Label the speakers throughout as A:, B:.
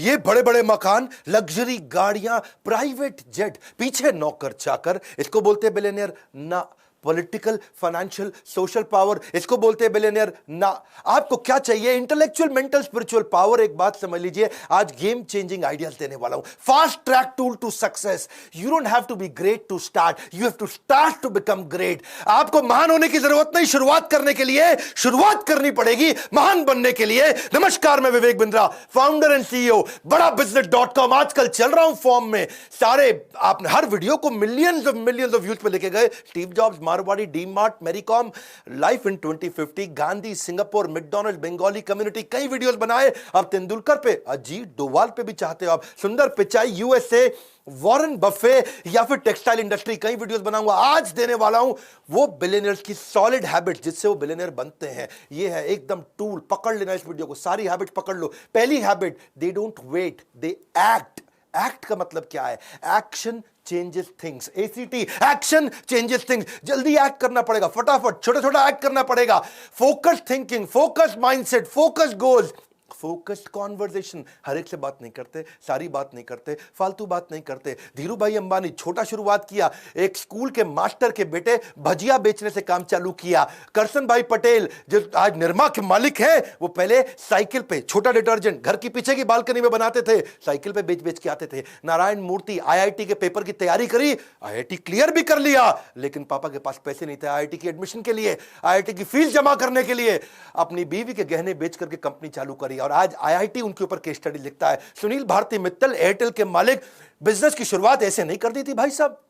A: ये बड़े बड़े मकान, लग्जरी गाड़ियां, प्राइवेट जेट, पीछे नौकर चाकर, इसको बोलते हैं बिलियनियर ना। पॉलिटिकल, फाइनेंशियल, सोशल पावर, इसको बोलते हैं बिलियनियर ना। आपको क्या चाहिए? Intellectual, mental, spiritual power. एक बात समझ लीजिए, आज गेम चेंजिंग आइडियाज देने वाला हूं, fast track tool to success. You don't have to be great to start, you have to start to become great. आपको महान होने की जरूरत नहीं, शुरुआत करने के लिए शुरुआत करनी पड़ेगी महान बनने के लिए। नमस्कार, मैं Vivek Bindra, founder and CEO बड़ा बिजनेस.com। आजकल चल रहा हूं फॉर्म में, सारे आपने हर वीडियो को मिलियंस ऑफ व्यूज पे लेके गए। Steve Jobs, Marwari, DMart, Mary Kom, life in 2050, Gandhi, Singapore, McDonald, Bengali community, कई वीडियोस बनाए। अब तेंदुलकर पे, अजीत डोवाल पे भी चाहते हो आप, सुंदर पिचाई, यूएसए, वॉरेन बफे, या फिर टेक्सटाइल इंडस्ट्री, कई वीडियोस बनाऊंगा। आज देने वाला हूं वो बिलियनियर्स की सॉलिड हैबिट जिससे वो बिलियनियर बनते हैं। ये है एकदम टूल, पकड़ लेना इस वीडियो को, सारी हैबिट पकड़ लो। पहली habit, they don't wait, they act. Act का मतलब क्या है? Action changes things. A C T, action changes things. जल्दी एक्ट करना पड़ेगा, फटाफट छोटा छोटा एक्ट करना पड़ेगा। Focus thinking, focus mindset, focus goals, focused conversation. हर एक से बात नहीं करते, सारी बात नहीं करते, फालतू बात नहीं करते। धीरू भाई अंबानी, छोटा शुरुआत किया, एक स्कूल के मास्टर के बेटे भजिया बेचने से काम चालू किया। करसन भाई पटेल जो आज निरमा के मालिक हैं, वो पहले साइकिल पे छोटा डिटर्जेंट घर की पीछे की बालकनी में बनाते थे, साइकिल पे बेच बेच के आते थे। नारायण मूर्ति, आईआईटी के पेपर की तैयारी करी, आईआईटी क्लियर भी कर लिया, लेकिन पापा के पास पैसे नहीं थे आईआईटी की एडमिशन के लिए, आईआईटी की फीस जमा करने के लिए। अपनी बीवी के गहने बेच करके कंपनी चालू करी और आज आईआईटी उनके ऊपर केस स्टडी लिखता है। सुनील भारती मित्तल, एयरटेल के मालिक, बिजनेस की शुरुआत ऐसे नहीं कर दी थी भाई साहब।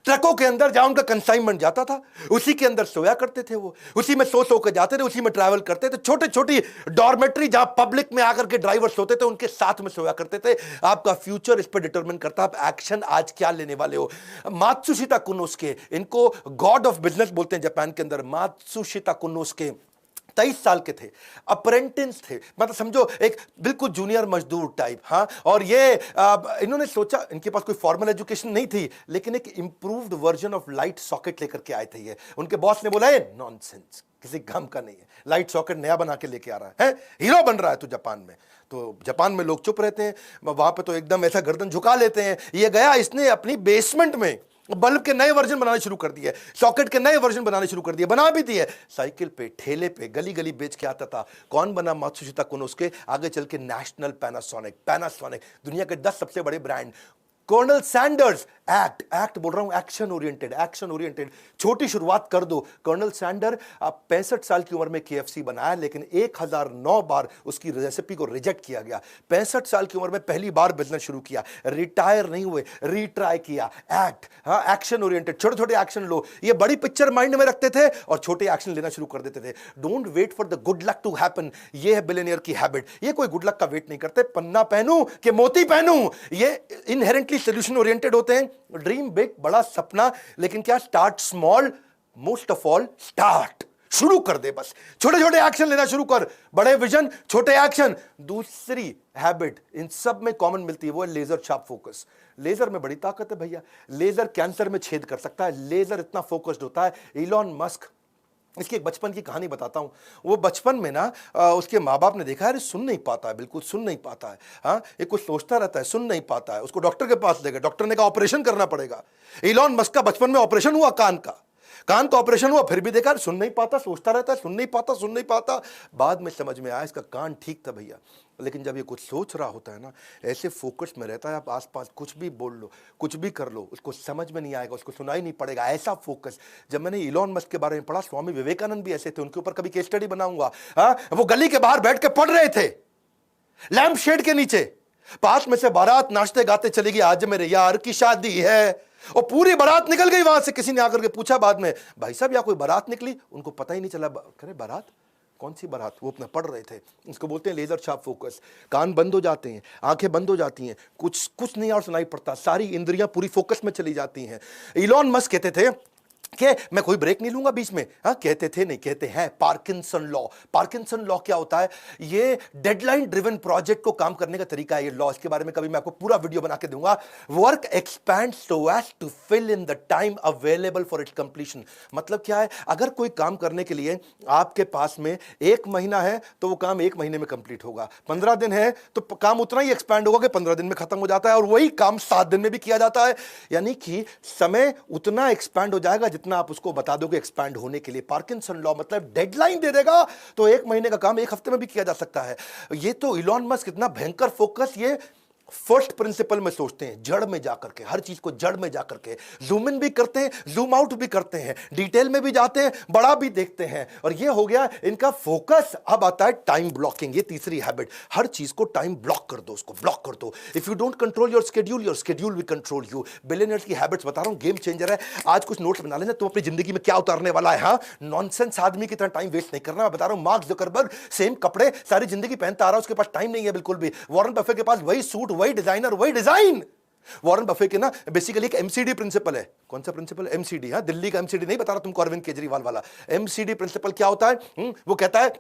A: ट्रकों के अंदर जहां उनका कंसाइनमेंट जाता था, उसी के अंदर सोया करते थे वो, उसी में सो के जाते थे, उसी में ट्रैवल करते थे। छोटे छोटी डॉर्मेट्री जहां पब्लिक में आकर के ड्राइवर सोते थे, उनके साथ में सोया करते थे। आपका फ्यूचर इस पर डिटरमिन करता है आप एक्शन आज क्या लेने वाले हो। मात्सुशिता कुनोस्के, इनको गॉड ऑफ बिजनेस बोलते हैं जापान के अंदर। मात्सुशिता कुनोस्के 23 साल के थे, अप्रेंटिस थे, मतलब समझो एक बिल्कुल जूनियर मजदूर टाइप। हाँ, और ये इन्होंने सोचा, इनके पास कोई फॉर्मल एजुकेशन नहीं थी, लेकिन एक improved version of light socket लेकर के आए थे ये। उनके बॉस ने बोला ये नॉनसेंस, किसी काम का नहीं है, लाइट सॉकेट नया बना के लेके आ रहा है, हीरो बन रहा है तू जापान में। तो जापान में लोग चुप रहते हैं, वहां पे तो एकदम ऐसा गर्दन झुका लेते हैं। ये गया, इसने अपनी बेसमेंट में बल्ब के नए वर्जन बनाने शुरू कर दिए, सॉकेट के नए वर्जन बनाने शुरू कर दिए, बना भी दिए। साइकिल पे, ठेले पे, गली गली बेच के आता था। कौन बना? मात्सुशिता कुनोस्के। आगे चल के नेशनल पैनासोनिक, दुनिया के 10 सबसे बड़े ब्रांड। कर्नल सैंडर्स, एक्ट बोल रहा हूं, एक्शन ओरिएंटेड। छोटी शुरुआत कर दो। कर्नल सैंडर 65 साल की उम्र में केएफसी बनाया, लेकिन 1009 बार उसकी रेसिपी को रिजेक्ट किया गया। 65 साल की उम्र में पहली बार बिजनेस शुरू किया, रिटायर नहीं हुए, रीट्राई किया। एक्ट, हाँ, एक्शन ओरिएंटेड, छोटे छोटे एक्शन लो। ये बड़ी पिक्चर माइंड में रखते थे और छोटे एक्शन लेना शुरू कर देते थे। Don't wait for the good luck to happen, ये है बिलियनियर की हैबिट। ये कोई गुड लक का वेट नहीं करते, पन्ना पहनूं कि मोती पहनूं, ये इनहेरेंटली सोल्यूशन ओरिएंटेड होते हैं। ड्रीम बिग, बड़ा सपना, लेकिन क्या? Start small, most of all start, शुरू कर दे बस। छोटे छोटे एक्शन लेना शुरू कर, बड़े विजन, छोटे एक्शन। दूसरी हैबिट इन सब में कॉमन मिलती है, वो है लेजर शार्प फोकस। लेजर में बड़ी ताकत है भैया, लेजर कैंसर में छेद कर सकता है, लेजर इतना फोकस्ड होता है। इलॉन मस्क, इसकी एक बचपन की कहानी बताता हूँ। वो बचपन में ना उसके माँ बाप ने देखा है सुन नहीं पाता है, बिल्कुल सुन नहीं पाता है। हाँ, ये कुछ सोचता रहता है, सुन नहीं पाता है। उसको डॉक्टर के पास ले गए, डॉक्टर ने कहा ऑपरेशन करना पड़ेगा। इलॉन मस्क का बचपन में ऑपरेशन हुआ, कान का ऑपरेशन हुआ, फिर भी देखा सुन नहीं पाता, सोचता रहता है, सुन नहीं पाता। बाद में समझ में आया इसका कान ठीक था भैया। लेकिन जब ये कुछ सोच रहा होता है ना, ऐसे फोकस में रहता है, आप आसपास कुछ भी बोल लो, कुछ भी कर लो, उसको समझ में नहीं आएगा, उसको सुनाई नहीं पड़ेगा, ऐसा फोकस। जब मैंने इलॉन मस्क के बारे में पढ़ा, स्वामी विवेकानंद भी ऐसे थे, उनके ऊपर कभी केस स्टडी बनाऊंगा। हाँ, वो गली के बाहर बैठ के पढ़ रहे थे, लैंप शेड के नीचे, पास में से बारात नाचते गाते चलेगी, आज मेरे यार की शादी है, और पूरी बारात निकल गई वहां से। किसी ने आकर के पूछा बाद में, भाई साहब यहाँ कोई बारात निकली? उनको पता ही नहीं चला। करे बारात? कौन सी बारात? वो अपना पढ़ रहे थे। इसको बोलते हैं लेजर शार्प फोकस। कान बंद हो जाते हैं, आंखें बंद हो जाती हैं, कुछ नहीं और सुनाई पड़ता, सारी इंद्रियां पूरी फोकस में चली जाती हैं। इलॉन मस्क कहते थे कि मैं कोई ब्रेक नहीं लूंगा बीच में। हाँ, कहते थे नहीं, कहते हैं पार्किंसन लॉ। पार्किंसन लॉ क्या होता है? ये डेडलाइन ड्रिवन प्रोजेक्ट को काम करने का तरीका है ये लॉ। इसके बारे में कभी मैं आपको पूरा वीडियो बना के दूंगा। Work expand so as to fill in the time available for its completion. मतलब क्या है? अगर कोई काम करने के लिए आपके पास में 1 महीना है तो वो काम 1 महीने में कंप्लीट होगा। 15 दिन है तो काम उतना ही एक्सपैंड होगा कि 15 दिन में खत्म हो जाता है, और वही काम 7 दिन में भी किया जाता है। यानी कि समय उतना एक्सपैंड हो जाएगा जितना आप उसको बता दोगे एक्सपैंड होने के लिए। पार्किंसन लॉ मतलब डेडलाइन दे देगा तो 1 महीने का काम 1 हफ्ते में भी किया जा सकता है। ये तो इलॉन मस्क इतना भयंकर फोकस ये फर्स्ट प्रिंसिपल में सोचते हैं, जड़ में जाकर के, हर चीज को जड़ में जाकर के जूम इन भी करते हैं, जूम आउट भी करते हैं, डिटेल में भी जाते हैं, बड़ा भी देखते हैं। और ये हो गया इनका फोकस। अब आता है टाइम ब्लॉकिंग, ये तीसरी हैबिट। हर चीज को टाइम ब्लॉक कर दो, उसको ब्लॉक कर दो। If you don't control your schedule will control you. Billionaires की हैबिट्स बता रहा हूं, गेम चेंजर है। आज कुछ नोट्स बना लेना, तुम अपनी जिंदगी में क्या उतारने वाला है। हाँ, नॉनसेंस आदमी की तरह टाइम वेस्ट नहीं करना। मैं बता रहा हूं, मार्क जुकरबर्ग सेम कपड़े सारी जिंदगी पहनता आ रहा है, उसके पास टाइम नहीं है बिल्कुल भी। वॉरेन बफे के पास वही सूट, वही डिजाइनर, वही डिजाइन। वॉरेन बफे के ना बेसिकली एक एमसीडी प्रिंसिपल है। कौन सा प्रिंसिपल? एमसीडी। हाँ, दिल्ली का एमसीडी नहीं बता रहा तुमको, अरविंद केजरीवाल वाला। एमसीडी प्रिंसिपल क्या होता है? वो कहता है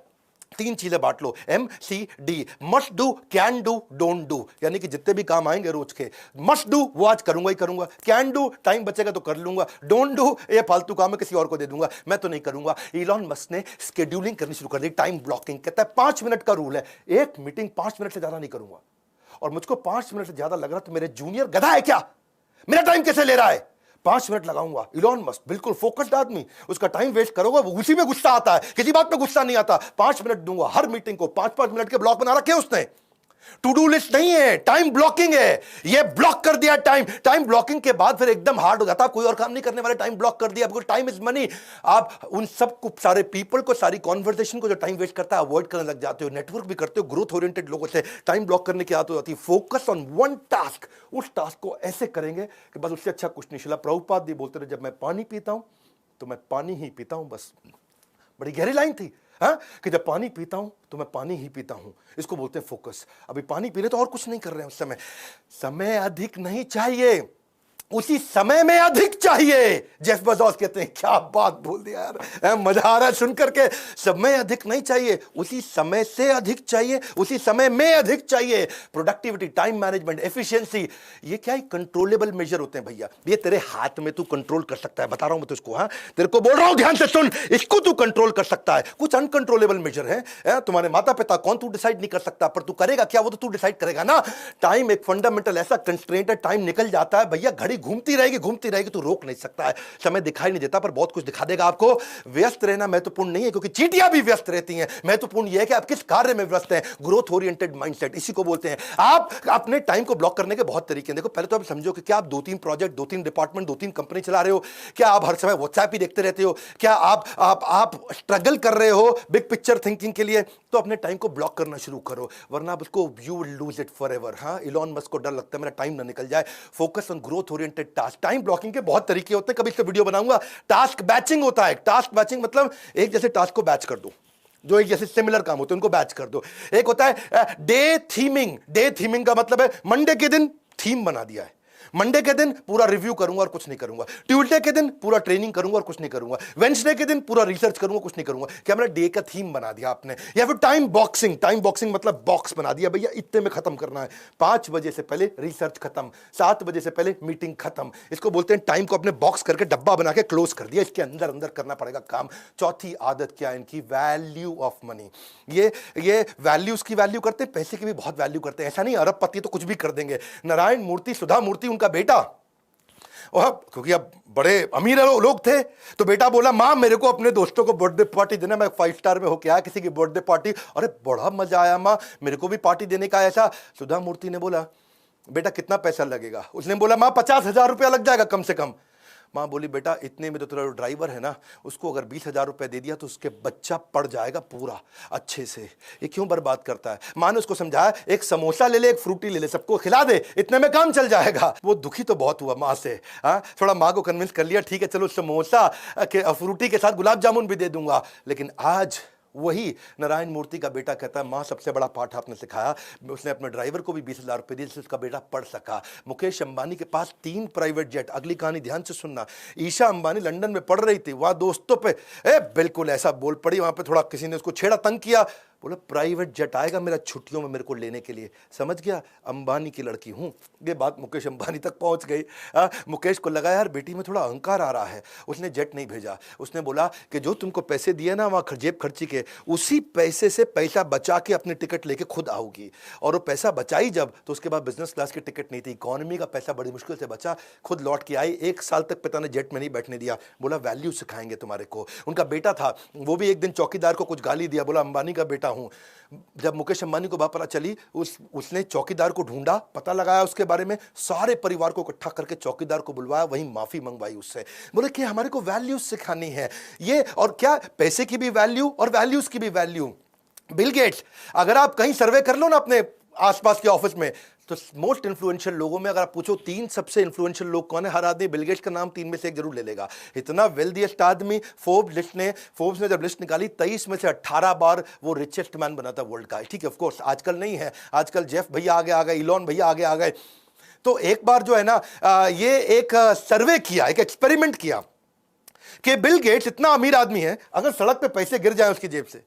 A: 3 चीजें बांट लो, MCD। Must do, can do, don't do. यानी कि जितने भी काम आएंगे रोज के, मस्ट डू वो आज करूंगा ही करूंगा, कैन डू टाइम बचेगा तो कर लूंगा, डोंट डू ये फालतू काम है किसी और को दे दूंगा, मैं तो नहीं करूंगा। इलॉन मस्क ने शेड्यूलिंग करनी शुरू कर दी, टाइम ब्लॉकिंग। कहता है 5 मिनट का रूल है, एक मीटिंग 5 मिनट से ज्यादा नहीं करूंगा। और मुझको 5 मिनट से ज्यादा लग रहा तो मेरे जूनियर गधा है क्या, मेरा टाइम कैसे ले रहा है? 5 मिनट लगाऊंगा। इलॉन मस्क बिल्कुल फोकस्ड आदमी, उसका टाइम वेस्ट करोगे वो उसी में गुस्सा आता है, किसी बात पे गुस्सा नहीं आता। 5 मिनट दूंगा हर मीटिंग को, 5-5 मिनट के ब्लॉक बना रखे उसने। टू डू लिस्ट नहीं है, टाइम ब्लॉकिंग है। ये ब्लॉक कर दिया टाइम। टाइम ब्लॉकिंग के बाद फिर एकदम हार्ड हो जाता है, कोई और काम नहीं करने वाले, टाइम ब्लॉक कर दिया। Because time is money. आप उन सब को, सारे पीपल को, सारी कॉन्वर्सेशन को जो टाइम वेस्ट करता है अवॉइड करने लग जाते हो। नेटवर्क भी करते हो ग्रोथ ओरिएंटेड लोगों से, टाइम ब्लॉक करने की आदत हो जाती है। फोकस ऑन वन टास्क, उस टास्क को ऐसे करेंगे कि बस उससे अच्छा कुछ नहीं। शिला प्रभुपाद जी बोलते थे, जब मैं पानी पीता हूं तो मैं पानी ही पीता हूं, बस। बड़ी गहरी लाइन थी। हाँ, कि जब पानी पीता हूं तो मैं पानी ही पीता हूं। इसको बोलते हैं फोकस। अभी पानी पी रहे तो और कुछ नहीं कर रहे हैं उस समय। समय अधिक नहीं चाहिए, उसी समय में अधिक चाहिए। जेफ बेज़ोस कहते हैं, क्या बात बोल दिया यार, मजा आ रहा है सुन करके। समय अधिक नहीं चाहिए, उसी समय से अधिक चाहिए, उसी समय में अधिक चाहिए। प्रोडक्टिविटी, टाइम मैनेजमेंट, एफिशिएंसी, ये क्या है? कंट्रोलेबल मेजर होते हैं भैया। ये तेरे हाथ में, तू कंट्रोल कर सकता है। बता रहा हूं मैं तुझको, हाँ, तेरे को बोल रहा हूं, ध्यान से सुन। इसको तू कंट्रोल कर सकता है। कुछ अनकंट्रोलेबल मेजर है, तुम्हारे माता पिता कौन, तू डिसाइड नहीं कर सकता, पर तू करेगा क्या वो तो तू डिसाइड करेगा ना। टाइम एक फंडामेंटल ऐसा कंस्ट्रेंट है, टाइम निकल जाता है भैया, घड़ी घूमती रहेगी, तू रोक नहीं सकता है। समय दिखाई नहीं देता पर बहुत कुछ दिखा देगा आपको। व्यस्त रहना महत्वपूर्ण नहीं है, क्योंकि चींटियां भी व्यस्त रहती हैं। महत्वपूर्ण यह है कि आप किस कार्य में व्यस्त हैं। ग्रोथ ओरिएंटेड माइंडसेट, इसी को बोलते हैं। आप अपने टाइम को ब्लॉक करने के बहुत तरीके हैं। देखो, पहले तो आप समझो कि क्या आप 2-3 प्रोजेक्ट, 2-3 डिपार्टमेंट, 2-3 कंपनी चला रहे हो? क्या आप हर समय व्हाट्सएप ही देखते रहते हो? क्या आप स्ट्रगल कर रहे हो बिग पिक्चर थिंकिंग के लिए? तो अपने टाइम को ब्लॉक करना शुरू करो, वरना आप उसको you will lose it forever. हाँ, इलॉन मस्क को डर लगता है मेरा टाइम ना निकल जाए। Focus on growth oriented task. Time blocking के बहुत तरीके होते हैं, कभी इसका वीडियो बनाऊंगा। टास्क बैचिंग होता है। टास्क बैचिंग मतलब एक जैसे टास्क को बैच कर दो, जो एक जैसे सिमिलर काम होते हैं उनको बैच कर दो। एक होता है डे थीमिंग। डे थीमिंग का मतलब है मंडे के दिन थीम बना दिया है, मंडे के दिन पूरा रिव्यू करूंगा और कुछ नहीं करूंगा, ट्यूसडे के दिन पूरा ट्रेनिंग करूंगा और कुछ नहीं करूंगा, वेडनेसडे के दिन पूरा रिसर्च करूंगा, कुछ नहीं करूंगा। क्या मेरा डे का थीम बना दिया आपने? या फिर टाइम बॉक्सिंग। टाइम बॉक्सिंग मतलब बॉक्स बना दिया, भैया इतने में खत्म करना है, 5 बजे से पहले रिसर्च खत्म, 7 बजे से पहले मीटिंग खत्म। इसको बोलते हैं टाइम को अपने बॉक्स करके डब्बा बना के क्लोज कर दिया, इसके अंदर अंदर करना पड़ेगा काम। चौथी आदत क्या है इनकी? Value of money. ये वैल्यूज की वैल्यू करते हैं, पैसे की भी बहुत वैल्यू करते हैं। ऐसा नहीं अरबपति तो कुछ भी कर देंगे। नारायण मूर्ति, सुधा मूर्ति उनका बेटा, और क्योंकि अब बड़े अमीर लोग थे तो बेटा बोला, माँ मेरे को अपने दोस्तों को बर्थडे पार्टी देना, मैं 5 स्टार में होके आया किसी की बर्थडे पार्टी, अरे बड़ा मजा आया माँ, मेरे को भी पार्टी देने का ऐसा। सुधा मूर्ति ने बोला, बेटा कितना पैसा लगेगा? उसने बोला, माँ 50,000 रुपया लग जाएगा कम से कम। माँ बोली, बेटा इतने में तो तेरा ड्राइवर है ना, उसको अगर 20,000 रुपये दे दिया तो उसके बच्चा पड़ जाएगा पूरा अच्छे से, ये क्यों बर्बाद करता है? माँ ने उसको समझाया, एक समोसा ले ले, एक फ्रूटी ले ले, सबको खिला दे, इतने में काम चल जाएगा। वो दुखी तो बहुत हुआ माँ से, हाँ, थोड़ा माँ को कन्विंस कर लिया, ठीक है चलो समोसा के फ्रूटी के साथ गुलाब जामुन भी दे दूंगा। लेकिन आज वही नारायण मूर्ति का बेटा कहता है माँ सबसे बड़ा पाठ आपने सिखाया। उसने अपने ड्राइवर को भी 20,000 रुपये दिए जिससे उसका बेटा पढ़ सका। मुकेश अंबानी के पास 3 प्राइवेट जेट। अगली कहानी ध्यान से सुनना। ईशा अंबानी लंदन में पढ़ रही थी, वहां दोस्तों पे बिल्कुल ऐसा बोल पड़ी, वहां पे थोड़ा किसी ने उसको छेड़ा, तंग किया, बोला प्राइवेट जेट आएगा मेरा छुट्टियों में मेरे को लेने के लिए। समझ गया अंबानी की लड़की हूं। ये बात मुकेश अंबानी तक पहुंच गई। मुकेश को लगा यार बेटी में थोड़ा अहंकार आ रहा है। उसने जेट नहीं भेजा। उसने बोला कि जो तुमको पैसे दिए ना वहां जेब खर्ची के, उसी पैसे से पैसा बचा के अपनी टिकट लेके खुद आओगी। और वो पैसा बचाई जब, तो उसके बाद बिजनेस क्लास की टिकट नहीं थी, इकोनॉमी का पैसा बड़ी मुश्किल से बचा, खुद लौट के आई। 1 साल तक पिता ने जेट में नहीं बैठने दिया। बोला वैल्यू सिखाएंगे तुम्हारे को। उनका बेटा था, वो भी एक दिन चौकीदार को कुछ गाली दिया, बोला अंबानी का बेटा हूं। जब मुकेश अंबानी को बात पता चली, उसने चौकीदार को ढूंढा, पता लगाया उसके बारे में, सारे परिवार को इकट्ठा करके चौकीदार को बुलवाया, वहीं माफी मंगवाई उससे। बोले कि हमारे को वैल्यूज सिखानी है ये, और क्या पैसे की भी वैल्यू और वैल्यूज की भी वैल्यू। बिल गेट्स, अगर आप कहीं सर्वे कर लो ना अपने आसपास के ऑफिस में, तो मोस्ट इन्फ्लुएंशियल लोगों में अगर आप पूछो 3 सबसे इन्फ्लुएंशियल लोग कौन है, हर आदमी बिल गेट्स का नाम 3 में से एक जरूर ले लेगा। इतना वेल्दीएस्ट आदमी। फोर्ब्स ने जब लिस्ट निकाली 23 में से 18 बार वो रिचेस्ट मैन बना था वर्ल्ड का। ठीक है, ऑफ कोर्स आजकल नहीं है, आजकल जेफ भैया आगे आ गए, इलॉन भैया आगे आ गए। तो एक बार जो है ना ये एक सर्वे किया, एक एक्सपेरिमेंट किया कि बिल गेट्स इतना अमीर आदमी है, अगर सड़क पे पैसे गिर जाए उसकी जेब से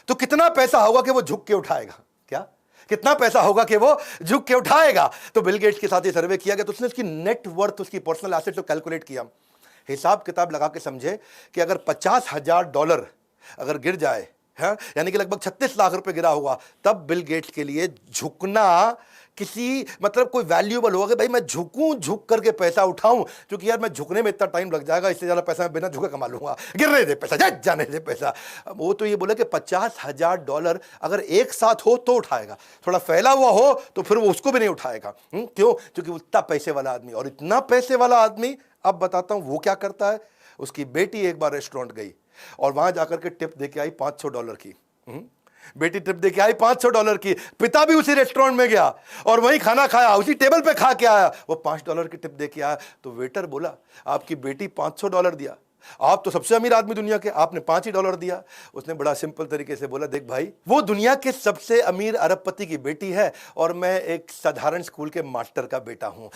A: तो कितना पैसा होगा कि वो झुक के उठाएगा। क्या कितना पैसा होगा कि वो झुक के उठाएगा। तो बिल गेट्स के साथ ये सर्वे किया गया, तो उसने उसकी नेट वर्थ, उसकी पर्सनल एसेट को कैलकुलेट किया, हिसाब किताब लगा के समझे कि अगर $50,000 अगर गिर जाए, है यानी कि लगभग 36 लाख रुपए गिरा होगा, तब बिल गेट्स के लिए झुकना किसी मतलब कोई वैल्यूएबल होगा कि भाई मैं झुकूं, झुक करके पैसा उठाऊं, क्योंकि यार मैं झुकने में इतना टाइम लग जाएगा, इससे ज्यादा पैसा मैं बिना झुके कमा लूंगा, गिरने दे पैसा, जाने दे पैसा। वो तो ये बोला कि $50,000 अगर एक साथ हो तो उठाएगा, थोड़ा फैला हुआ हो तो फिर वो उसको भी नहीं उठाएगा। क्यों? क्योंकि वो इतना पैसे वाला आदमी, और इतना पैसे वाला आदमी, अब बताता हूं वो क्या करता है। उसकी बेटी एक बार रेस्टोरेंट गई और वहां जाकर के टिप देके आई $500 की। बेटी टिप देके आई $500 की। पिता भी उसी रेस्टोरेंट में गया और वहीं खाना खाया, उसी टेबल पे खा के आया, वो $5 की टिप देके आया। तो वेटर बोला आपकी बेटी $500 दिया, आप तो सबसे अमीर आदमी दुनिया के, आपने $5 दिया। उसने बड़ा सिंपल तरीके से बोला देख भाई, वो दुनिया के सबसे अमीर अरबपति की बेटी है और मैं एक साधारण स्कूल के मास्टर का बेटा हूं।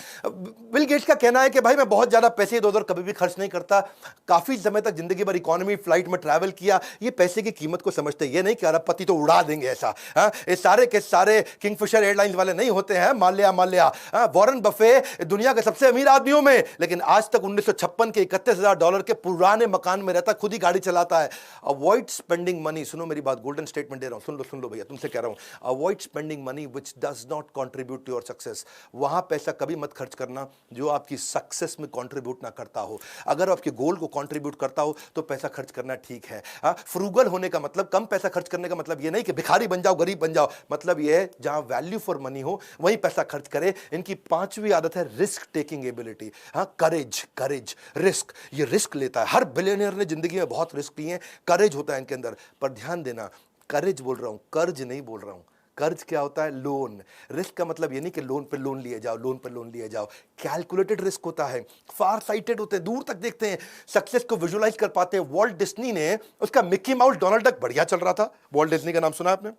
A: बिल गेट्स का कहना है कि भाई मैं बहुत ज्यादा पैसे इधर उधर कभी भी खर्च नहीं करता, काफी समय तक जिंदगी भर इकोनॉमी फ्लाइट में ट्रैवल किया, ये पैसे की कीमत को समझते। ये नहीं कि अरबपति तो उड़ा देंगे ऐसा, ये सारे के सारे किंगफिशर एयरलाइंस वाले नहीं होते हैं, माल्या वॉरेन बफे दुनिया के सबसे अमीर आदमियों में, लेकिन आज तक 1956 के $31,000 के पुराने मकान में रहता, खुद ही गाड़ी चलाता है। अवॉइड स्पेंडिंग मनी, सुनो मेरी बात, गोल्डन स्टेटमेंट दे रहा हूं, सुन लो भैया, तुमसे कह रहा हूं, avoid spending money which does not contribute to your success. वहां पैसा कभी मत खर्च करना जो आपकी सक्सेस में कंट्रीब्यूट ना करता हो। अगर आपके गोल को कंट्रीब्यूट करता हो तो पैसा खर्च करना ठीक है। फ्रूगल होने का मतलब, कम पैसा खर्च करने का मतलब ये नहीं कि भिखारी बन जाओ, गरीब बन जाओ, मतलब ये है जहां वैल्यू फॉर मनी हो वहीं पैसा खर्च करे। इनकी 5वीं आदत है रिस्क टेकिंग एबिलिटी। करेज, रिस्क, ये रिस्क लेता है। हर बिलियनियर ने जिंदगी में बहुत रिस्क लिए हैं, करेज होता है इनके अंदर। पर ध्यान देना, करेज बोल रहा हूं, कर्ज नहीं बोल रहा हूं। कर्ज क्या होता है? लोन। रिस्क का मतलब ये नहीं कि लोन पे लोन लिए जाओ, कैलकुलेटेड रिस्क होता है, फार साइटेड होते हैं, दूर तक देखते हैं, सक्सेस को विजुअलाइज कर पाते हैं। वॉल्ट डिज्नी ने, उसका मिक्की माउस डोनाल्ड डक बढ़िया चल रहा था, वॉल्ट डिज्नी का नाम सुना आपने,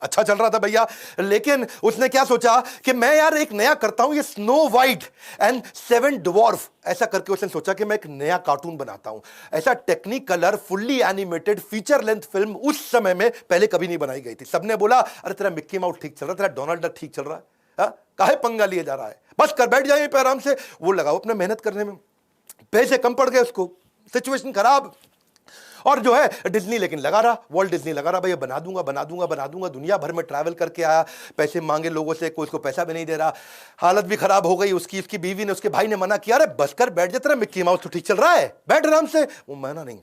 A: अच्छा चल रहा था भैया, लेकिन उसने क्या सोचा कि मैं यार एक नया करता हूं, ये स्नो वाइट एंड 7 ड्वार्फ, ऐसा करके उसने सोचा कि मैं एक नया कार्टून बनाता हूं। ऐसा technique colour fully animated feature length film उस समय में पहले कभी नहीं बनाई गई थी। सबने बोला अरे तेरा मिक्की माउस ठीक चल रहा है, तेरा डोनाल्ड डक ठीक चल रहा है, काहे पंगा लिए जा रहा है, बस कर बैठ जाइए पे आराम से। वो लगाओ अपने मेहनत करने में, पैसे कम पड़ गए उसको, सिचुएशन खराब। और जो है डिज्नी लेकिन लगा रहा, वॉल्ट डिज्नी लगा रहा, भैया बना दूंगा, दुनिया भर में ट्रैवल करके आया, पैसे मांगे लोगों से, कोई उसको पैसा भी नहीं दे रहा, हालत भी खराब हो गई उसकी बीवी ने, उसके भाई ने मना किया, अरे बस कर बैठ जा, तेरा मिक्की माउस तो ठीक चल रहा है, बैठ आराम से। वो माना नहीं,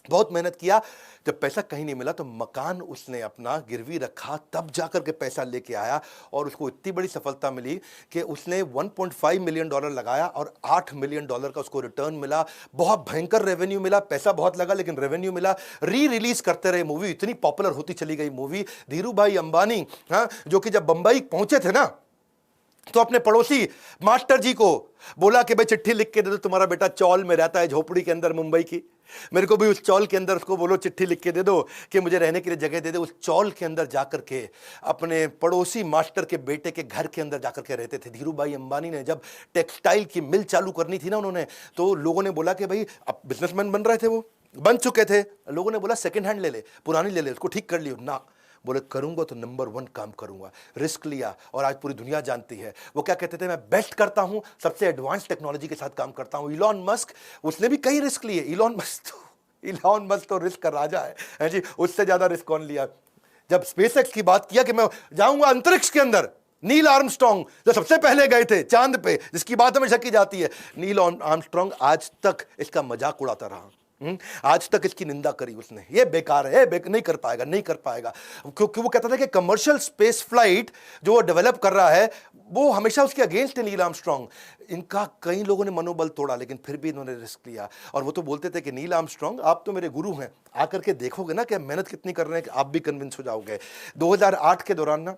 A: बहुत मेहनत किया, जब पैसा कहीं नहीं मिला तो मकान उसने अपना गिरवी रखा, तब जाकर के पैसा लेके आया, और उसको इतनी बड़ी सफलता मिली कि उसने $1.5 मिलियन लगाया और $8 मिलियन का उसको रिटर्न मिला। बहुत भयंकर रेवेन्यू मिला, पैसा बहुत लगा लेकिन रेवेन्यू मिला। रिलीज करते रहे मूवी, इतनी पॉपुलर होती चली गई मूवी। धीरू भाई अंबानी, जो कि जब बंबई पहुंचे थे ना, तो अपने पड़ोसी मास्टर जी को बोला कि भाई चिट्ठी लिख के दे दो, तुम्हारा बेटा चौल में रहता है झोपड़ी के अंदर मुंबई की, मेरे को भी उस चौल के अंदर उसको बोलो चिट्ठी लिख के दे दो कि मुझे रहने के लिए जगह दे दो। उस चौल के अंदर जाकर के अपने पड़ोसी मास्टर के बेटे के घर के अंदर जाकर के रहते थे। धीरू भाई अंबानी ने जब टेक्सटाइल की मिल चालू करनी थी ना उन्होंने, तो लोगों ने बोला कि भाई अब बिजनेसमैन बन रहे थे, वो बन चुके थे, लोगों ने बोला सेकेंड हैंड ले ले, पुरानी ले ले, उसको ठीक कर लियो ना। बोले करूंगा तो नंबर 1 काम करूंगा। रिस्क लिया और आज पूरी दुनिया जानती है। वो क्या कहते थे, मैं बेस्ट करता हूं, सबसे एडवांस टेक्नोलॉजी के साथ काम करता हूं। इलॉन मस्क, उसने भी कई रिस्क लिए। इलॉन मस्क तो रिस्क का राजा है जी, उससे ज्यादा रिस्क कौन लिया। जब स्पेसएक्स की बात किया कि मैं जाऊंगा अंतरिक्ष के अंदर, नील आर्मस्ट्रांग जो सबसे पहले गए थे चांद पे, जिसकी बात हमेशा की जाती है, नील आर्मस्ट्रांग आज तक इसका मजाक उड़ाता रहा। आज तक इसकी निंदा करी उसने, ये बेकार है, नहीं कर पाएगा, नहीं कर पाएगा, क्योंकि वो कहता था कि कमर्शियल स्पेस फ्लाइट जो वो डेवलप कर रहा है वो हमेशा उसके अगेंस्ट है नील आर्मस्ट्रांग। इनका कई लोगों ने मनोबल तोड़ा, लेकिन फिर भी इन्होंने रिस्क लिया। और वो तो बोलते थे कि नील आर्मस्ट्रांग आप तो मेरे गुरु हैं, आकर के देखोगे ना कि मेहनत कितनी कर रहे हैं कि आप भी कन्विंस हो जाओगे। 2008 के दौरान ना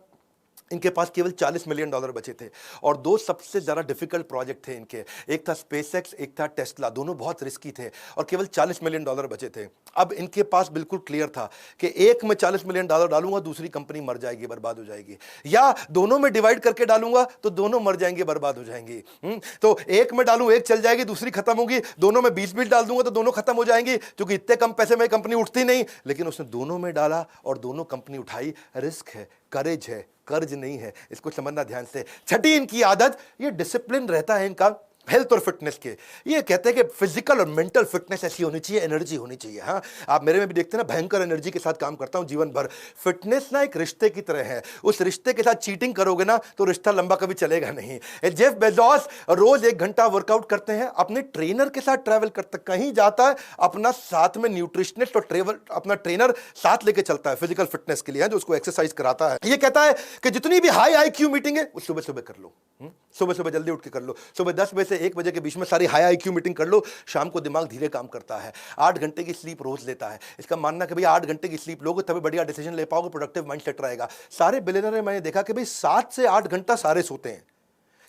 A: इनके पास केवल $40 मिलियन बचे थे और 2 सबसे ज़्यादा डिफिकल्ट प्रोजेक्ट थे इनके, एक था स्पेसएक्स, एक था टेस्ला। दोनों बहुत रिस्की थे और केवल $40 मिलियन बचे थे। अब इनके पास बिल्कुल क्लियर था कि एक में $40 मिलियन डालूंगा, दूसरी कंपनी मर जाएगी, बर्बाद हो जाएगी, या दोनों में डिवाइड करके डालूंगा तो दोनों मर जाएंगे, बर्बाद हो जाएंगी। तो एक में डालूं, एक चल जाएगी, दूसरी खत्म होगी, दोनों में 20 डाल दूंगा तो दोनों खत्म हो जाएंगी, क्योंकि इतने कम पैसे में कंपनी उठती नहीं। लेकिन उसने दोनों में डाला और दोनों कंपनी उठाई। रिस्क है, करेज है, कर्ज नहीं है, इसको समझना ध्यान से। छठी इनकी आदत, ये डिसिप्लिन रहता है इनका हेल्थ और फिटनेस के। ये कहते हैं कि फिजिकल और मेंटल फिटनेस ऐसी होनी चाहिए, एनर्जी होनी चाहिए। हाँ, आप मेरे में भी देखते हैं ना, भयंकर एनर्जी के साथ काम करता हूं जीवन भर। फिटनेस ना एक रिश्ते की तरह है, उस रिश्ते के साथ चीटिंग करोगे ना तो रिश्ता लंबा कभी चलेगा नहीं। जेफ बेजोस रोज 1 घंटा वर्कआउट करते हैं, अपने ट्रेनर के साथ ट्रैवल करते, कहीं जाता है अपना साथ में न्यूट्रिशनिस्ट और अपना ट्रेनर साथ लेके चलता है फिजिकल फिटनेस के लिए, जो उसको एक्सरसाइज कराता है। ये कहता है कि जितनी भी हाई IQ मीटिंग है वो सुबह सुबह कर लो, सुबह सुबह जल्दी उठ के कर लो। सुबह 10 बजे से 1 बजे के बीच में सारी हाई IQ मीटिंग कर लो। शाम को दिमाग धीरे काम करता है। 8 घंटे की स्लीप रोज लेता है। इसका मानना कि भाई 8 घंटे की स्लीप लोगे तभी बढ़िया डिसीजन ले पाओगे, प्रोडक्टिव माइंडसेट रहेगा। सारे बिलियनर मैंने देखा कि भाई 7 से 8 घंटा सारे सोते हैं,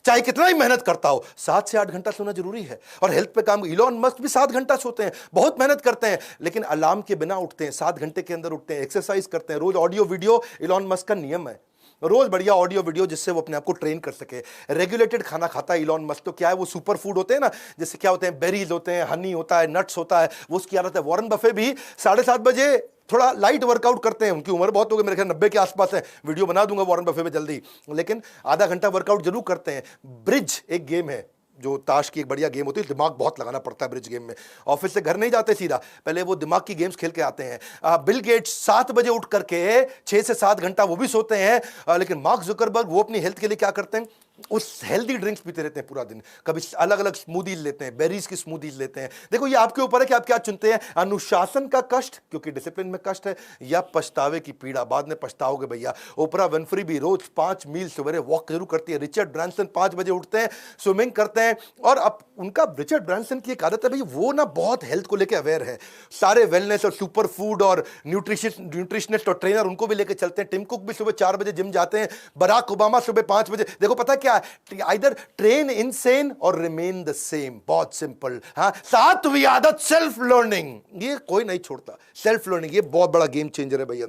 A: चाहे कितना ही मेहनत करता हो, 7 से 8 घंटा सोना जरूरी है। और हेल्थ पे काम, इलॉन मस्क भी 7 घंटा सोते हैं, बहुत मेहनत करते हैं, लेकिन अलार्म के बिना उठते हैं, 7 घंटे के अंदर उठते हैं, एक्सरसाइज करते हैं, रोज ऑडियो वीडियो। इलॉन मस्क का नियम है रोज बढ़िया ऑडियो वीडियो, जिससे वो अपने आप को ट्रेन कर सके। रेगुलेटेड खाना खाता है इलॉन मस्क। तो क्या है, वो सुपर फूड होते हैं ना, जैसे क्या होते हैं, बेरीज होते हैं, हनी होता है, नट्स होता है, वो उसकी आदत है। वॉरेन बफे भी 7:30 बजे थोड़ा लाइट वर्कआउट करते हैं। उनकी उम्र बहुत हो गई, मेरे ख्याल 90 के आसपास है। वीडियो बना दूंगा वॉरेन बफे पे जल्दी, लेकिन आधा घंटा वर्कआउट जरूर करते हैं। ब्रिज एक गेम है, जो ताश की एक बढ़िया गेम होती है, दिमाग बहुत लगाना पड़ता है ब्रिज गेम में। ऑफिस से घर नहीं जाते सीधा, पहले वो दिमाग की गेम्स खेल के आते हैं। बिल गेट्स 7 बजे उठ करके 6 से 7 घंटा वो भी सोते हैं। लेकिन मार्क जुकरबर्ग वो अपनी हेल्थ के लिए क्या करते हैं, उस हेल्दी ड्रिंक्स पीते रहते हैं पूरा दिन। कभी अलग अलग स्मूदीज लेते हैं, बेरीज की स्मूदीज लेते हैं। देखो ये आपके ऊपर है कि आप क्या चुनते हैं, अनुशासन का कष्ट क्योंकि डिसिप्लिन में कष्ट है, या पछतावे की पीड़ा, बाद में पछताओगे भैया। ओपरा विनफ्री भी रोज 5 मील सवेरे वॉक जरूर करती है। रिचर्ड ब्रांसन 5 बजे उठते हैं, स्विमिंग करते हैं। और अब उनका, रिचर्ड ब्रांसन की एक आदत है भाई, वो ना बहुत हेल्थ को लेकर अवेयर है। सारे वेलनेस और सुपर फूड और न्यूट्रिशनिस्ट और ट्रेनर उनको भी लेकर चलते हैं। टिम कुक भी सुबह 4 बजे जिम जाते हैं। बराक ओबामा सुबह 5 बजे। देखो पता क्या है, आइदर ट्रेन इनसेन और रिमेन द सेम। बहुत सिंपल। हाँ, 7वीं आदत सेल्फ लर्निंग, ये कोई नहीं छोड़ता। सेल्फ लर्निंग ये बहुत बड़ा गेम चेंजर है भैया।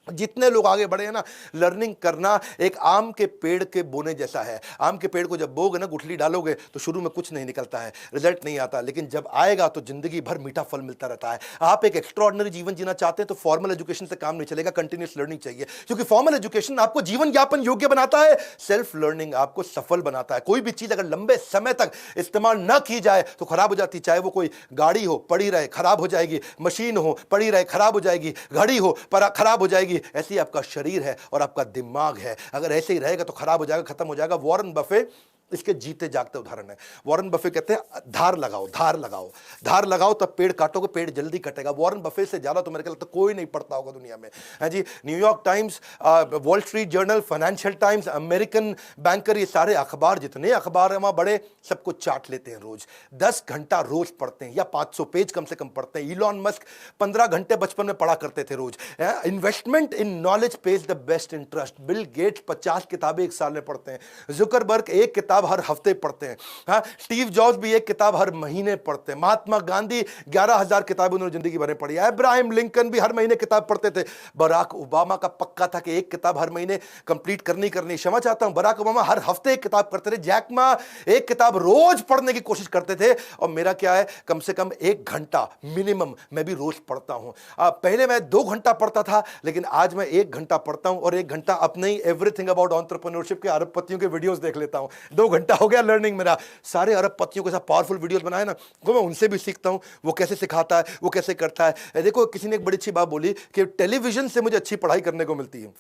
A: जितने लोग आगे बढ़े हैं ना, लर्निंग करना एक आम के पेड़ के बोने जैसा है। आम के पेड़ को जब बोगे ना, गुठली डालोगे तो शुरू में कुछ नहीं निकलता है, रिजल्ट नहीं आता, लेकिन जब आएगा तो जिंदगी भर मीठा फल मिलता रहता है। आप एक एक्स्ट्रॉर्डिनरी जीवन जीना चाहते हैं तो फॉर्मल एजुकेशन से काम नहीं चलेगा, कंटिन्यूस लर्निंग चाहिए, क्योंकि फॉर्मल एजुकेशन आपको जीवन यापन योग्य बनाता है, सेल्फ लर्निंग आपको सफल बनाता है। कोई भी चीज अगर लंबे समय तक इस्तेमाल न की जाए तो खराब हो जाती है। चाहे वो कोई गाड़ी हो, पड़ी रहे खराब हो जाएगी, मशीन हो, पड़ी रहे खराब हो जाएगी, घड़ी हो पर खराब हो जाएगी। ऐसे ही आपका शरीर है और आपका दिमाग है, अगर ऐसे ही रहेगा तो खराब हो जाएगा, खत्म हो जाएगा। वॉरेन बफे इसके जीते जागते उदाहरण है। वॉरेन बफे कहते हैं धार लगाओ, धार लगाओ, धार लगाओ, तब पेड़ काटोगे, पेड़ जल्दी कटेगा। वॉरेन बफे से ज्यादा तो मेरे ख्याल तो कोई नहीं पढ़ता होगा दुनिया में, है जी। New York Times, Wall Street Journal, Financial Times, American banker, ये सारे अखबार, जितने अखबार हैं वहां बड़े, सबको चाट लेते हैं रोज। 10 घंटा रोज पढ़ते हैं, या 500 पेज कम से कम पढ़ते हैं। इलॉन मस्क 15 घंटे बचपन में पढ़ा करते थे रोज। Investment in knowledge pays the best interest. Bill Gates 50 किताबें एक साल में पढ़ते हैं। जुकरबर्ग एक किताब हर हफ्ते पढ़ते हैं। हाँ, स्टीव जॉब्स भी एक किताब हर महीने पढ़ते हैं। महात्मा गांधी 11,000 किताबें उन्होंने जिंदगी भर में पढ़ी है। अब्राहम लिंकन भी हर महीने किताब पढ़ते थे। बराक ओबामा का पक्का था कि एक किताब हर महीने कंप्लीट करनी। क्षमा चाहता हूं, बराक ओबामा हर हफ्ते एक किताब करते थे। जैक मा एक किताब रोज पढ़ने की कोशिश करते थे। और मेरा क्या है, कम से कम 1 घंटा मिनिमम मैं भी रोज पढ़ता हूं। पहले मैं 2 घंटा पढ़ता था, लेकिन आज मैं 1 घंटा पढ़ता हूं, और 1 घंटा अपने ही एवरीथिंग अबाउट एंटरप्रेन्योरशिप के अरबपतियों के वीडियोस देख लेता हूं। 2 घंटा हो गया लर्निंग मेरा। सारे अरबपतियों के साथ पावरफुल वीडियोस बनाए ना, वो मैं उनसे भी सीखता हूं, वो कैसे सिखाता है, वो कैसे करता है। देखो, किसी ने एक बड़ी अच्छी बात बोली कि टेलीविजन से मुझे अच्छी पढ़ाई करने को मिलती है।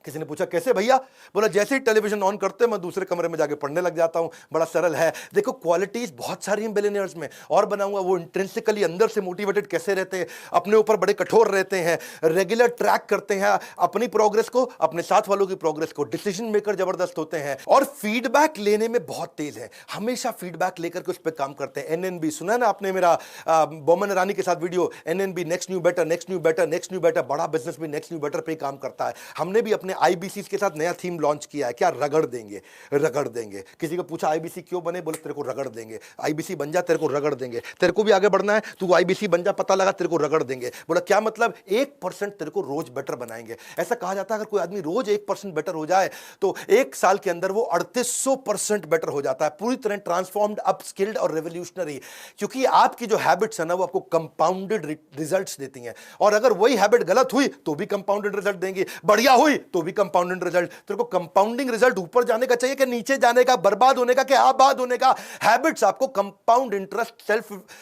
A: किसी ने पूछा कैसे भैया? बोला जैसे ही टेलीविजन ऑन करते हैं मैं दूसरे कमरे में जाके पढ़ने लग जाता हूं। बड़ा सरल है। देखो, क्वालिटीज बहुत सारी हैं बिलियनियर्स में, और बनाऊंगा। वो इंट्रिंसिकली अंदर से मोटिवेटेड कैसे रहते हैं, अपने ऊपर बड़े कठोर रहते हैं, रेगुलर ट्रैक करते हैं अपनी प्रोग्रेस को, अपने साथ वालों की प्रोग्रेस को, डिसीजन मेकर जबरदस्त होते हैं, और फीडबैक लेने में बहुत तेज है। हमेशा फीडबैक लेकर के उस पर काम करते हैं। एनएनबी सुना ना आपने मेरा, बोमन ईरानी के साथ video, N N B next new better, next new better, next new better. बड़ा बिजनेस भी नेक्स्ट न्यू बेटर पे काम करता है। हमने भी अपने आईबीसी के साथ नया थीम लॉन्च किया है, क्या? रगड़ देंगे, रगड़ देंगे। किसी को पूछा आईबीसी क्यों बने? बोले तेरे को रगड़ देंगे। आईबीसी बन जा, तेरे को रगड़ देंगे। तेरे को भी आगे बढ़ना है, तू आईबीसी बन जा, पता लगा, तेरे को रगड़ देंगे। बोला क्या मतलब? 1% तेरे को रोज बेटर बनाएंगे। ऐसा कहा जाता है अगर कोई आदमी रोज 1% बेटर हो जाए तो 1 साल के अंदर वो 3800% बेटर हो जाता है। पूरी तरह ट्रांसफॉर्म्ड, अपस्किल्ड और रेवोल्यूशनरी। क्योंकि आपकी जो हैबिट्स है ना, वो आपको कंपाउंडेड रिजल्ट्स देती हैं। और अगर वही हैबिट गलत हुई तो भी कंपाउंडेड रिजल्ट देंगी, बढ़िया हुई तो भी कंपाउंडेड रिजल्ट। तेरे को कंपाउंडिंग रिजल्ट ऊपर जाने का चाहिए कि नीचे जाने का, बर्बाद होने का कि आबाद होने का? हैबिट्स आपको कंपाउंड इंटरेस्ट,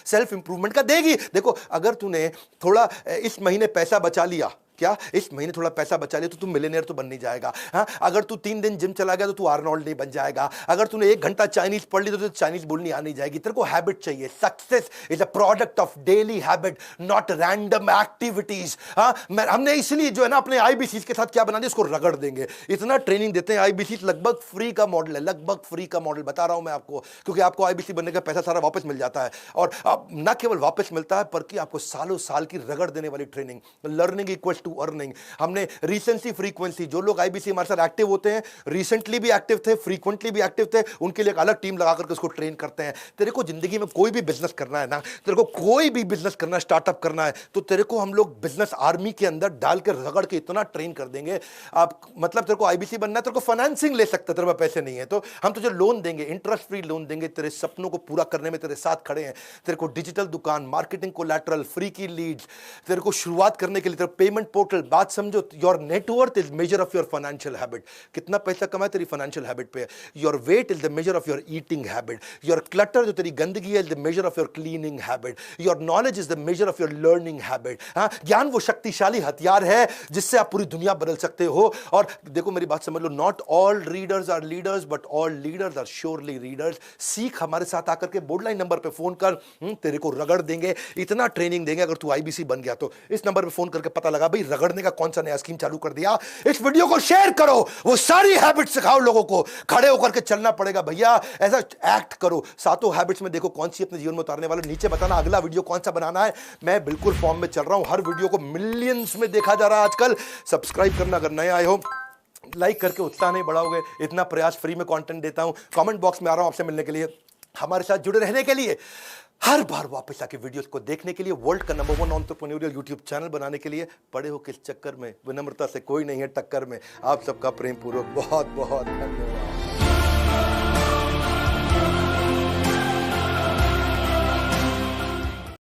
A: सेल्फ इंप्रूवमेंट का देगी। देखो, अगर तूने थोड़ा इस महीने पैसा बचा लिया, क्या इस महीने थोड़ा पैसा बचा लिया, तो तू मिलियनेयर तो बन नहीं जाएगा। हाँ, अगर तू 3 दिन जिम चला गया तो तू आर्नोल्ड नहीं बन जाएगा। अगर तूने 1 घंटा चाइनीज पढ़ ली तो तुझे चाइनीज बोलनी आनी जाएगी। तेरे को हैबिट चाहिए। Success is a product of daily habit, not random activities. हाँ, हमने इसलिए जो है ना अपने आईबीसी के साथ क्या बना दिया, इसको रगड़ देंगे। इतना ट्रेनिंग देते हैं आईबीसी, लगभग फ्री का मॉडल है, लगभग फ्री का मॉडल बता रहा हूं मैं आपको, क्योंकि आपको आईबीसी बनने का पैसा सारा वापस मिल जाता है। और अब ना केवल वापस मिलता है, बल्कि आपको सालों साल की रगड़ देने वाली training. Learning equals to earning. हमने रिसेंसी फ्रीक्वेंसी, जो लोग आईबीसी हमारे साथ एक्टिव होते हैं, रिसेंटली भी एक्टिव थे, फ्रीक्वेंटली भी एक्टिव थे, उनके लिए एक अलग टीम लगा करके उसको ट्रेन करते हैं। तेरे को जिंदगी में कोई भी बिजनेस करना है ना, तेरे को कोई भी बिजनेस करना है, स्टार्टअप करना है, तो तेरे को हम लोग बिजनेस आर्मी के अंदर डाल के रगड़ के इतना ट्रेन कर देंगे। आप मतलब तेरे को आईबीसी बनना है, तेरे को फाइनेंसिंग ले सकते, तेरे पास पैसे नहीं है तो हम तुझे लोन देंगे, इंटरेस्ट फ्री लोन देंगे, तेरे सपनों को पूरा करने में तेरे साथ खड़े हैं। तेरे को डिजिटल दुकान, मार्केटिंग कोलैटरल, फ्री की लीड्स, तेरे को शुरुआत करने के लिए तेरे पेमेंट पोर्टल। बात समझो, your net worth is measure of your financial habit. कितना पैसा कमाए तेरी फाइनेंशियल हैबिट पे। Your weight is the measure of your eating habit. Your clutter, जो तेरी गंदगी है, is the measure of your cleaning habit. Your knowledge is the measure of your learning habit. हाँ, ज्ञान वो शक्तिशाली हथियार है जिससे आप पूरी दुनिया बदल सकते हो। और देखो मेरी बात समझ लो, not all readers are leaders, but all leaders are surely readers. सीख हमारे साथ आकर के बोर्ड लाइन नंबर पे फोन कर, तेरे को रगड़ देंगे, इतना ट्रेनिंग देंगे। अगर तू आईबीसी बन गया तो इस नंबर पे फोन करके पता लगा भाई रगड़ने का कौन सा नया स्कीम चालू कर दिया। इस वीडियो को शेयर करो, वो सारी हैबिट सिखाओ लोगों को। खड़े होकर के चलना पड़ेगा भैया, ऐसा एक्ट करो। सातों हैबिट्स में देखो कौन सी अपने जीवन में उतारने वाले। नीचे बताना अगला वीडियो कौन सा बनाना है। मैं बिल्कुल फॉर्म में चल रहा हूं, हर वीडियो को मिलियंस में देखा जा रहा है आजकल। सब्सक्राइब करना अगर नए आए हो, लाइक करके उत्साह नहीं बढ़ाओगे। इतना प्रयास फ्री में कंटेंट देता हूं। कमेंट बॉक्स में आ रहा हूं आपसे मिलने के लिए, हमारे साथ जुड़े रहने के लिए, हर बार वापस आके वीडियोस को देखने के लिए, वर्ल्ड का नंबर 1 एंटरप्रेन्योरियल यूट्यूब चैनल बनाने के लिए। पड़े हो किस चक्कर में? विनम्रता से कोई नहीं है टक्कर में। आप सबका प्रेम पूर्वक बहुत बहुत धन्यवाद।